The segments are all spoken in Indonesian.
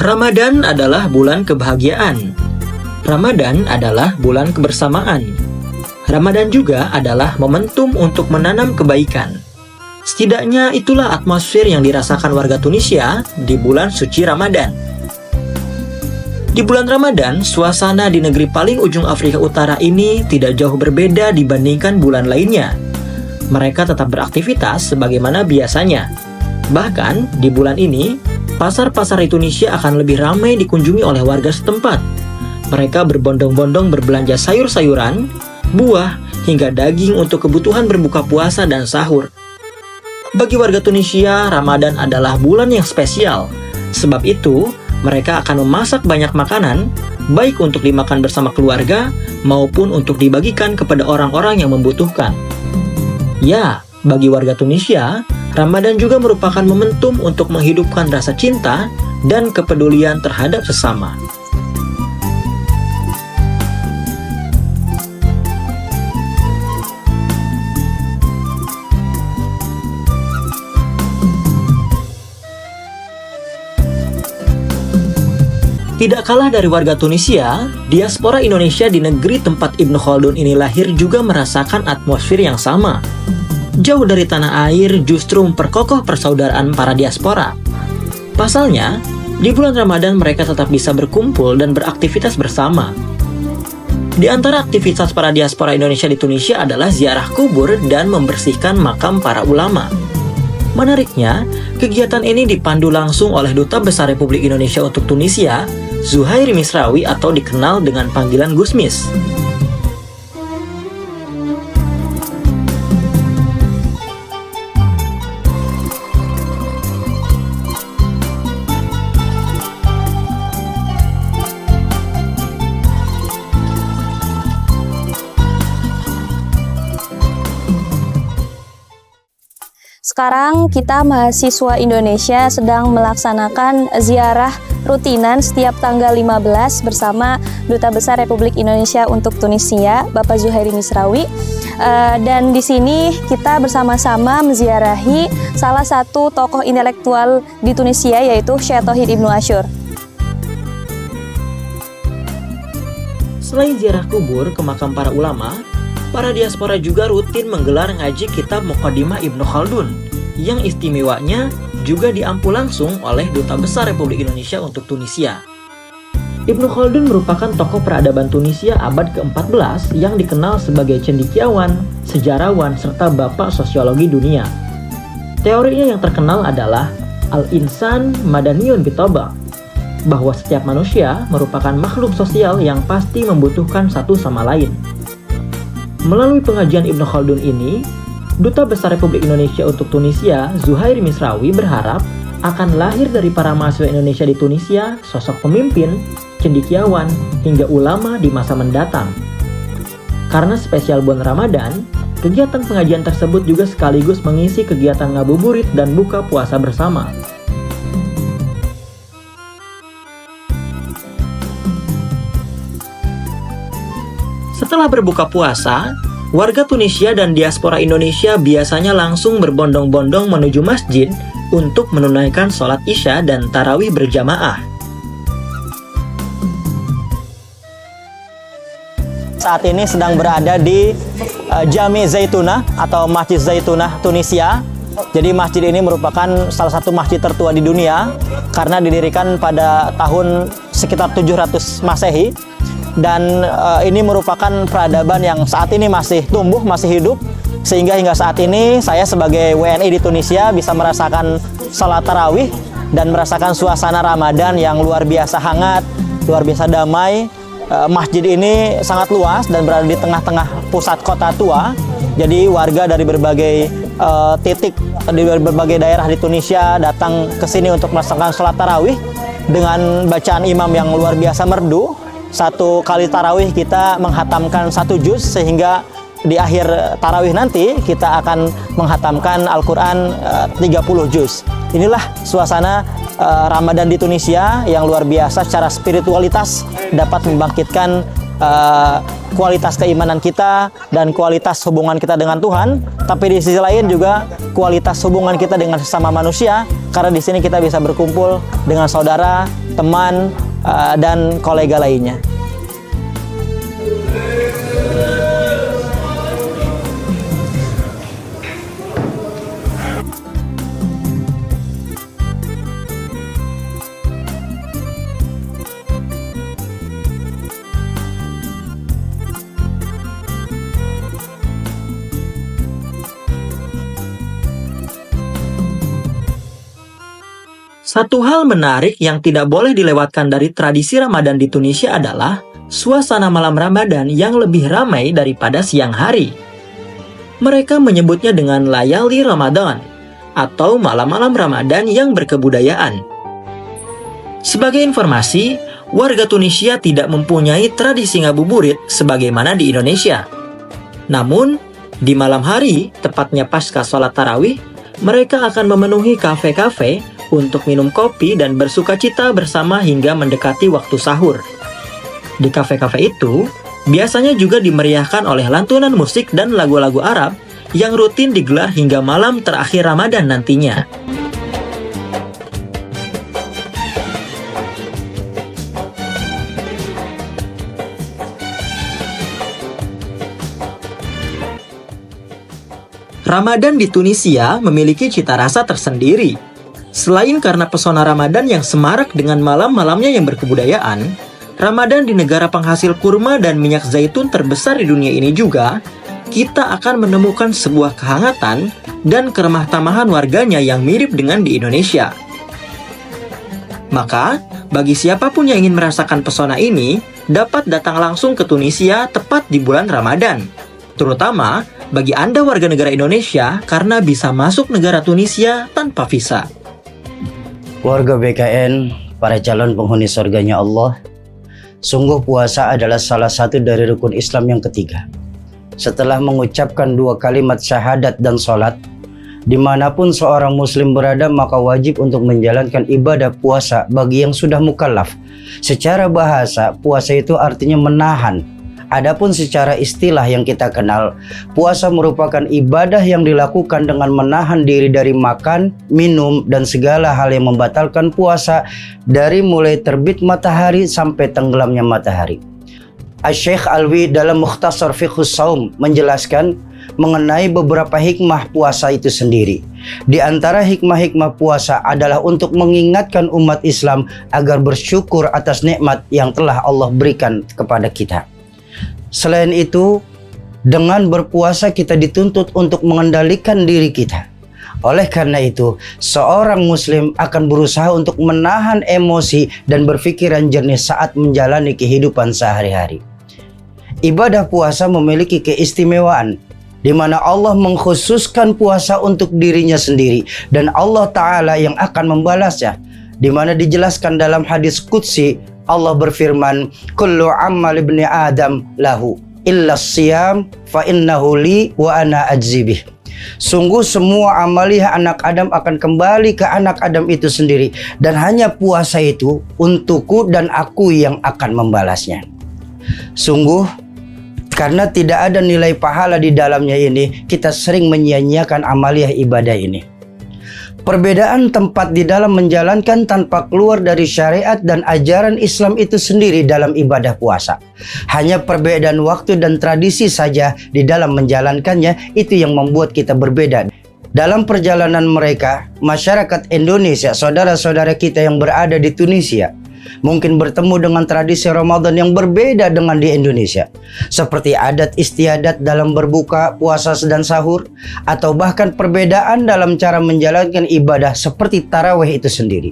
Ramadan adalah bulan kebahagiaan. Ramadan adalah bulan kebersamaan. Ramadan juga adalah momentum untuk menanam kebaikan. Setidaknya itulah atmosfer yang dirasakan warga Tunisia di bulan suci Ramadan. Di bulan Ramadan, suasana di negeri paling ujung Afrika Utara ini tidak jauh berbeda dibandingkan bulan lainnya. Mereka tetap beraktivitas sebagaimana biasanya. Bahkan, di bulan ini, pasar-pasar di Tunisia akan lebih ramai dikunjungi oleh warga setempat. Mereka berbondong-bondong berbelanja sayur-sayuran, buah, hingga daging untuk kebutuhan berbuka puasa dan sahur. Bagi warga Tunisia, Ramadan adalah bulan yang spesial. Sebab itu, mereka akan memasak banyak makanan, baik untuk dimakan bersama keluarga maupun untuk dibagikan kepada orang-orang yang membutuhkan. Ya, bagi warga Tunisia, Ramadan juga merupakan momentum untuk menghidupkan rasa cinta dan kepedulian terhadap sesama. Tidak kalah dari warga Tunisia, diaspora Indonesia di negeri tempat Ibnu Khaldun ini lahir juga merasakan atmosfer yang sama. Jauh dari tanah air justru memperkokoh persaudaraan para diaspora. Pasalnya, di bulan Ramadan mereka tetap bisa berkumpul dan beraktivitas bersama. Di antara aktivitas para diaspora Indonesia di Tunisia adalah ziarah kubur dan membersihkan makam para ulama. Menariknya, kegiatan ini dipandu langsung oleh Duta Besar Republik Indonesia untuk Tunisia, Zuhairi Misrawi atau dikenal dengan panggilan Gusmis. Sekarang kita mahasiswa Indonesia sedang melaksanakan ziarah rutinan setiap tanggal 15 bersama Duta Besar Republik Indonesia untuk Tunisia, Bapak Zuhairi Misrawi. Dan di sini kita bersama-sama menziarahi salah satu tokoh intelektual di Tunisia, yaitu Syekh Tauhid Ibnu Asyur. Selain ziarah kubur ke makam para ulama, para diaspora juga rutin menggelar ngaji kitab Muqaddimah Ibnu Khaldun, yang istimewanya juga diampu langsung oleh Duta Besar Republik Indonesia untuk Tunisia. Ibnu Khaldun merupakan tokoh peradaban Tunisia abad ke-14 yang dikenal sebagai cendekiawan, sejarawan, serta bapak sosiologi dunia. Teorinya yang terkenal adalah Al-Insan Madaniyun Bitaba, bahwa setiap manusia merupakan makhluk sosial yang pasti membutuhkan satu sama lain. Melalui pengajian Ibnu Khaldun ini, Duta Besar Republik Indonesia untuk Tunisia, Zuhairi Misrawi, berharap akan lahir dari para mahasiswa Indonesia di Tunisia sosok pemimpin, cendekiawan, hingga ulama di masa mendatang. Karena spesial bulan Ramadan, kegiatan pengajian tersebut juga sekaligus mengisi kegiatan ngabuburit dan buka puasa bersama. Setelah berbuka puasa, warga Tunisia dan diaspora Indonesia biasanya langsung berbondong-bondong menuju masjid untuk menunaikan sholat Isya dan tarawih berjamaah. Saat ini sedang berada di Jami Zaitunah atau Masjid Zaitunah Tunisia. Jadi masjid ini merupakan salah satu masjid tertua di dunia karena didirikan pada tahun sekitar 700 Masehi. Dan ini merupakan peradaban yang saat ini masih tumbuh, masih hidup, sehingga hingga saat ini saya sebagai WNI di Tunisia bisa merasakan sholat tarawih dan merasakan suasana Ramadan yang luar biasa hangat, luar biasa damai. Masjid ini sangat luas dan berada di tengah-tengah pusat kota tua, jadi warga dari berbagai titik di berbagai daerah di Tunisia datang ke sini untuk melaksanakan sholat tarawih dengan bacaan imam yang luar biasa merdu. Satu kali tarawih kita menghatamkan 1 juz, sehingga di akhir tarawih nanti kita akan menghatamkan Al-Quran 30 juz. Inilah suasana Ramadan di Tunisia yang luar biasa. Secara spiritualitas dapat membangkitkan kualitas keimanan kita dan kualitas hubungan kita dengan Tuhan, tapi di sisi lain juga kualitas hubungan kita dengan sesama manusia, karena di sini kita bisa berkumpul dengan saudara, teman, dan kolega lainnya. Satu hal menarik yang tidak boleh dilewatkan dari tradisi Ramadan di Tunisia adalah suasana malam Ramadan yang lebih ramai daripada siang hari. Mereka menyebutnya dengan Layali Ramadan atau malam-malam Ramadan yang berkebudayaan. Sebagai informasi, warga Tunisia tidak mempunyai tradisi ngabuburit sebagaimana di Indonesia. Namun, di malam hari, tepatnya pasca sholat tarawih, mereka akan memenuhi kafe-kafe untuk minum kopi dan bersukacita bersama hingga mendekati waktu sahur. Di kafe-kafe itu, biasanya juga dimeriahkan oleh lantunan musik dan lagu-lagu Arab yang rutin digelar hingga malam terakhir Ramadan nantinya. Ramadan di Tunisia memiliki cita rasa tersendiri. Selain karena pesona Ramadan yang semarak dengan malam-malamnya yang berkebudayaan, Ramadan di negara penghasil kurma dan minyak zaitun terbesar di dunia ini juga, kita akan menemukan sebuah kehangatan dan keremah tamahan warganya yang mirip dengan di Indonesia. Maka, bagi siapapun yang ingin merasakan pesona ini, dapat datang langsung ke Tunisia tepat di bulan Ramadan. Terutama bagi Anda warga negara Indonesia karena bisa masuk negara Tunisia tanpa visa. Warga BKN, para calon penghuni surganya Allah, sungguh puasa adalah salah satu dari rukun Islam yang ketiga. Setelah mengucapkan 2 kalimat syahadat dan sholat, dimanapun seorang muslim berada maka wajib untuk menjalankan ibadah puasa bagi yang sudah mukallaf. Secara bahasa, puasa itu artinya menahan. Adapun secara istilah yang kita kenal, puasa merupakan ibadah yang dilakukan dengan menahan diri dari makan, minum, dan segala hal yang membatalkan puasa dari mulai terbit matahari sampai tenggelamnya matahari. Asy-Syaikh Alwi dalam Mukhtasar Fiqhus Shaum menjelaskan mengenai beberapa hikmah puasa itu sendiri. Di antara hikmah-hikmah puasa adalah untuk mengingatkan umat Islam agar bersyukur atas nikmat yang telah Allah berikan kepada kita. Selain itu, dengan berpuasa kita dituntut untuk mengendalikan diri kita. Oleh karena itu, seorang muslim akan berusaha untuk menahan emosi dan berpikiran jernih saat menjalani kehidupan sehari-hari. Ibadah puasa memiliki keistimewaan, di mana Allah mengkhususkan puasa untuk dirinya sendiri dan Allah Ta'ala yang akan membalasnya, di mana dijelaskan dalam hadis qudsi Allah berfirman, kullu amal ibni Adam lahu illa siyam fa innahu li wa ana ajzibih. Sungguh semua amaliah anak Adam akan kembali ke anak Adam itu sendiri, dan hanya puasa itu untukku dan aku yang akan membalasnya. Sungguh karena tidak ada nilai pahala di dalamnya ini, kita sering menyia-nyiakan amaliah ibadah ini. Perbedaan tempat di dalam menjalankan tanpa keluar dari syariat dan ajaran Islam itu sendiri dalam ibadah puasa. Hanya perbedaan waktu dan tradisi saja di dalam menjalankannya itu yang membuat kita berbeda. Dalam perjalanan mereka, masyarakat Indonesia, saudara-saudara kita yang berada di Tunisia, mungkin bertemu dengan tradisi Ramadan yang berbeda dengan di Indonesia, seperti adat istiadat dalam berbuka, puasa, dan sahur, atau bahkan perbedaan dalam cara menjalankan ibadah seperti tarawih itu sendiri.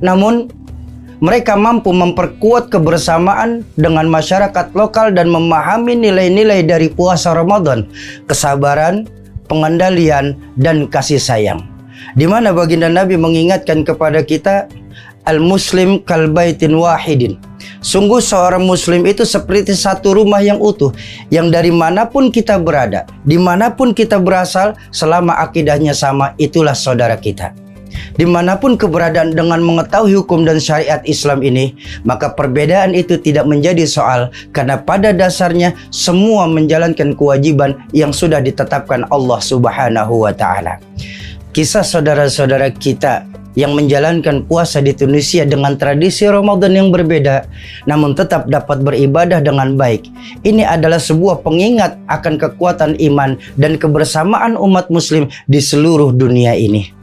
Namun, mereka mampu memperkuat kebersamaan dengan masyarakat lokal dan memahami nilai-nilai dari puasa Ramadan, kesabaran, pengendalian, dan kasih sayang. Di mana baginda Nabi mengingatkan kepada kita, Al-Muslim kalbaitin wahidin. Sungguh seorang muslim itu seperti satu rumah yang utuh, yang dari manapun kita berada, dimanapun kita berasal, selama akidahnya sama, itulah saudara kita. Dimanapun keberadaan dengan mengetahui hukum dan syariat Islam ini, maka perbedaan itu tidak menjadi soal, karena pada dasarnya semua menjalankan kewajiban yang sudah ditetapkan Allah Subhanahu wa Ta'ala. Kisah saudara-saudara kita yang menjalankan puasa di Tunisia dengan tradisi Ramadan yang berbeda, namun tetap dapat beribadah dengan baik. Ini adalah sebuah pengingat akan kekuatan iman dan kebersamaan umat muslim di seluruh dunia ini.